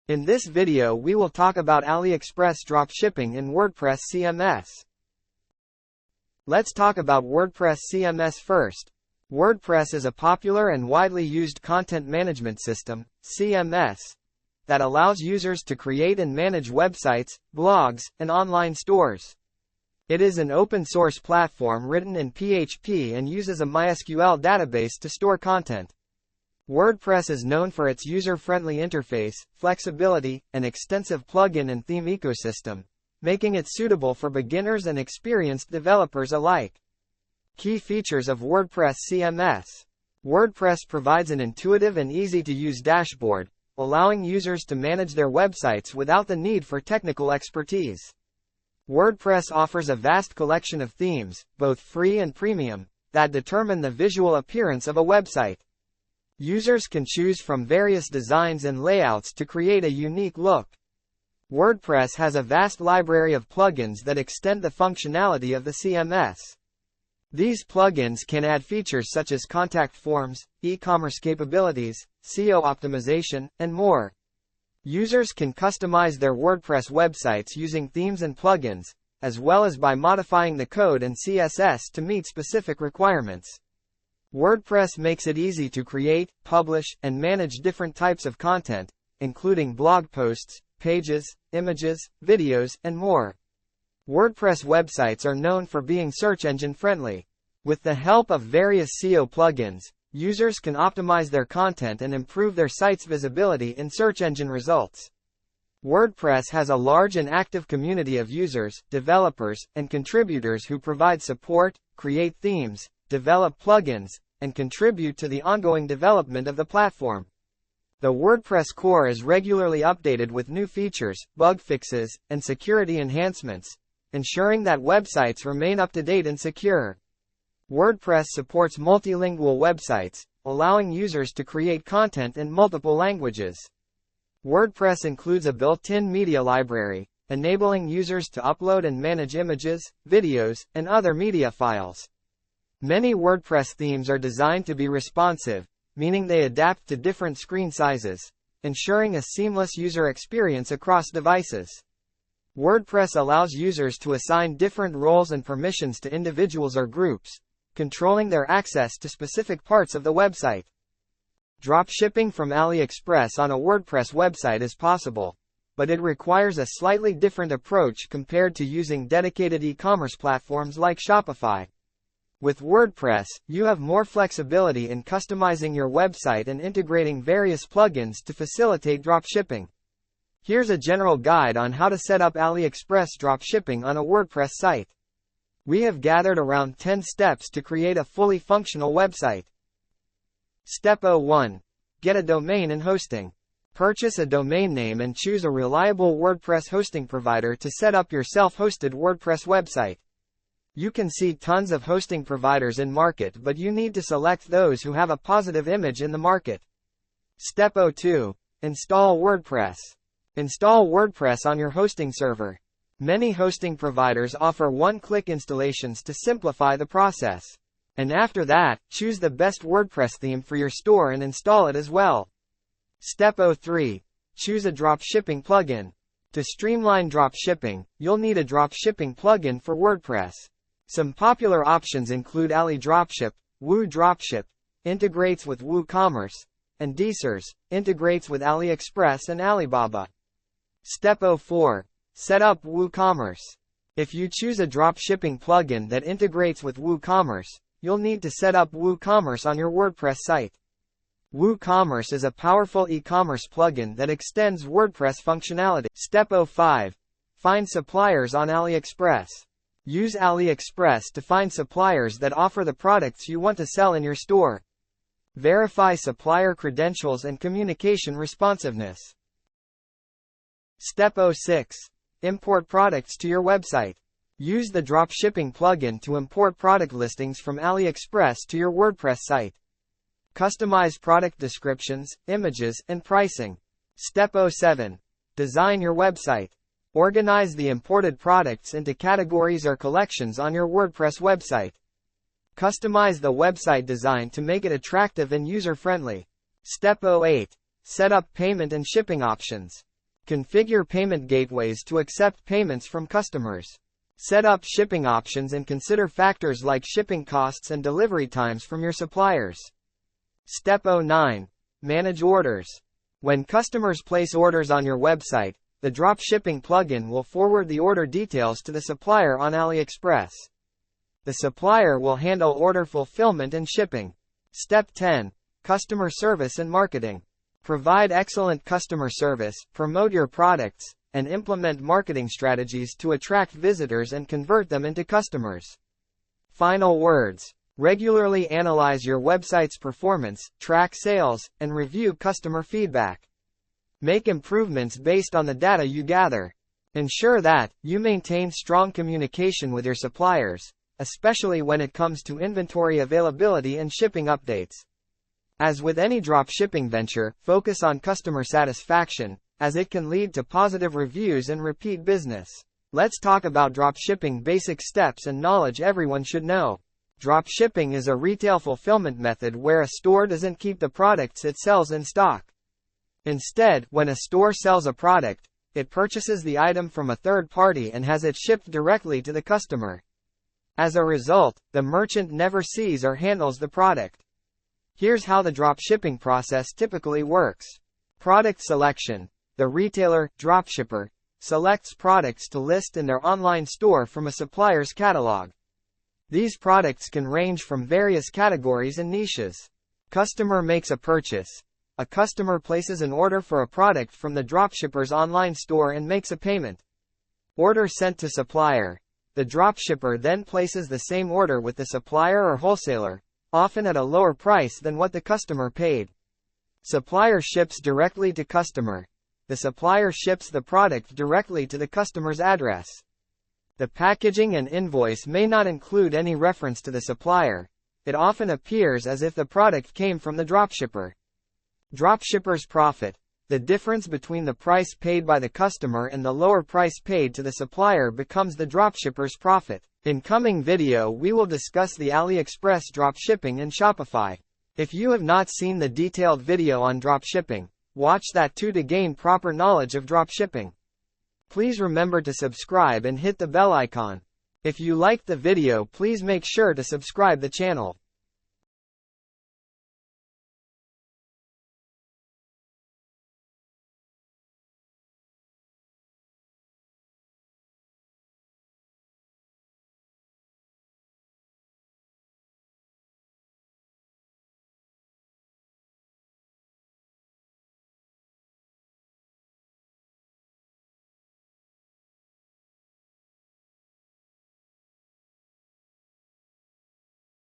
In this video we will talk about AliExpress Dropshipping in WordPress CMS. Let's talk about WordPress CMS first. WordPress is a popular and widely used content management system, CMS, that allows users to create and manage websites, blogs, and online stores. It is an open-source platform written in PHP and uses a MySQL database to store content. WordPress is known for its user-friendly interface, flexibility, and extensive plugin and theme ecosystem, making it suitable for beginners and experienced developers alike. Key features of WordPress CMS. WordPress provides an intuitive and easy-to-use dashboard, allowing users to manage their websites without the need for technical expertise. WordPress offers a vast collection of themes, both free and premium, that determine the visual appearance of a website. Users can choose from various designs and layouts to create a unique look. WordPress has a vast library of plugins that extend the functionality of the CMS. These plugins can add features such as contact forms, e-commerce capabilities, SEO optimization, and more. Users can customize their WordPress websites using themes and plugins, as well as by modifying the code and CSS to meet specific requirements. WordPress makes it easy to create, publish, and manage different types of content, including blog posts, pages, images, videos, and more. WordPress websites are known for being search engine friendly. With the help of various SEO plugins, users can optimize their content and improve their site's visibility in search engine results. WordPress has a large and active community of users, developers, and contributors who provide support, create themes, develop plugins, and contribute to the ongoing development of the platform. The WordPress core is regularly updated with new features, bug fixes, and security enhancements, ensuring that websites remain up to date and secure. WordPress supports multilingual websites, allowing users to create content in multiple languages. WordPress includes a built-in media library, enabling users to upload and manage images, videos, and other media files. Many WordPress themes are designed to be responsive, meaning they adapt to different screen sizes, ensuring a seamless user experience across devices. WordPress allows users to assign different roles and permissions to individuals or groups, controlling their access to specific parts of the website. Dropshipping from AliExpress on a WordPress website is possible, but it requires a slightly different approach compared to using dedicated e-commerce platforms like Shopify. With WordPress, you have more flexibility in customizing your website and integrating various plugins to facilitate dropshipping. Here's a general guide on how to set up AliExpress dropshipping on a WordPress site. We have gathered around 10 steps to create a fully functional website. Step 01. Get a domain and hosting. Purchase a domain name and choose a reliable WordPress hosting provider to set up your self-hosted WordPress website. You can see tons of hosting providers in market, but you need to select those who have a positive image in the market. Step 02. Install WordPress. Install WordPress on your hosting server. Many hosting providers offer one-click installations to simplify the process. And after that, choose the best WordPress theme for your store and install it as well. Step 03. Choose a dropshipping plugin. To streamline dropshipping, you'll need a dropshipping plugin for WordPress. Some popular options include Alidropship, Woodropship, integrates with WooCommerce, and Dsers, integrates with AliExpress and Alibaba. Step 04. Set up WooCommerce. If you choose a dropshipping plugin that integrates with WooCommerce, you'll need to set up WooCommerce on your WordPress site. WooCommerce is a powerful e-commerce plugin that extends WordPress functionality. Step 05. Find suppliers on AliExpress. Use AliExpress to find suppliers that offer the products you want to sell in your store. Verify supplier credentials and communication responsiveness. Step 06. Import products to your website. Use the dropshipping plugin to import product listings from AliExpress to your WordPress site. Customize product descriptions, images, and pricing. Step 07. Design your website. Organize the imported products into categories or collections on your WordPress website. Customize the website design to make it attractive and user-friendly. Step 08. Set up payment and shipping options. Configure payment gateways to accept payments from customers. Set up shipping options and consider factors like shipping costs and delivery times from your suppliers. Step 09. Manage orders. When customers place orders on your website, the Dropshipping plugin will forward the order details to the supplier on AliExpress. The supplier will handle order fulfillment and shipping. Step 10. Customer service and marketing. Provide excellent customer service, promote your products, and implement marketing strategies to attract visitors and convert them into customers. Final words. Regularly analyze your website's performance, track sales, and review customer feedback. Make improvements based on the data you gather. Ensure that you maintain strong communication with your suppliers, especially when it comes to inventory availability and shipping updates. As with any dropshipping venture, focus on customer satisfaction, as it can lead to positive reviews and repeat business. Let's talk about dropshipping basic steps and knowledge everyone should know. Dropshipping is a retail fulfillment method where a store doesn't keep the products it sells in stock. Instead, when a store sells a product, it purchases the item from a third party and has it shipped directly to the customer. As a result, the merchant never sees or handles the product. Here's how the dropshipping process typically works. Product selection. The retailer, dropshipper, selects products to list in their online store from a supplier's catalog. These products can range from various categories and niches. Customer makes a purchase. A customer places an order for a product from the dropshipper's online store and makes a payment. Order sent to supplier. The dropshipper then places the same order with the supplier or wholesaler, often at a lower price than what the customer paid. Supplier ships directly to customer. The supplier ships the product directly to the customer's address. The packaging and invoice may not include any reference to the supplier. It often appears as if the product came from the dropshipper. Dropshipper's profit. The difference between the price paid by the customer and the lower price paid to the supplier becomes the dropshipper's profit. In coming video we will discuss the AliExpress dropshipping and Shopify. If you have not seen the detailed video on dropshipping, watch that too to gain proper knowledge of dropshipping. Please remember to subscribe and hit the bell icon. If you liked the video, please make sure to subscribe the channel.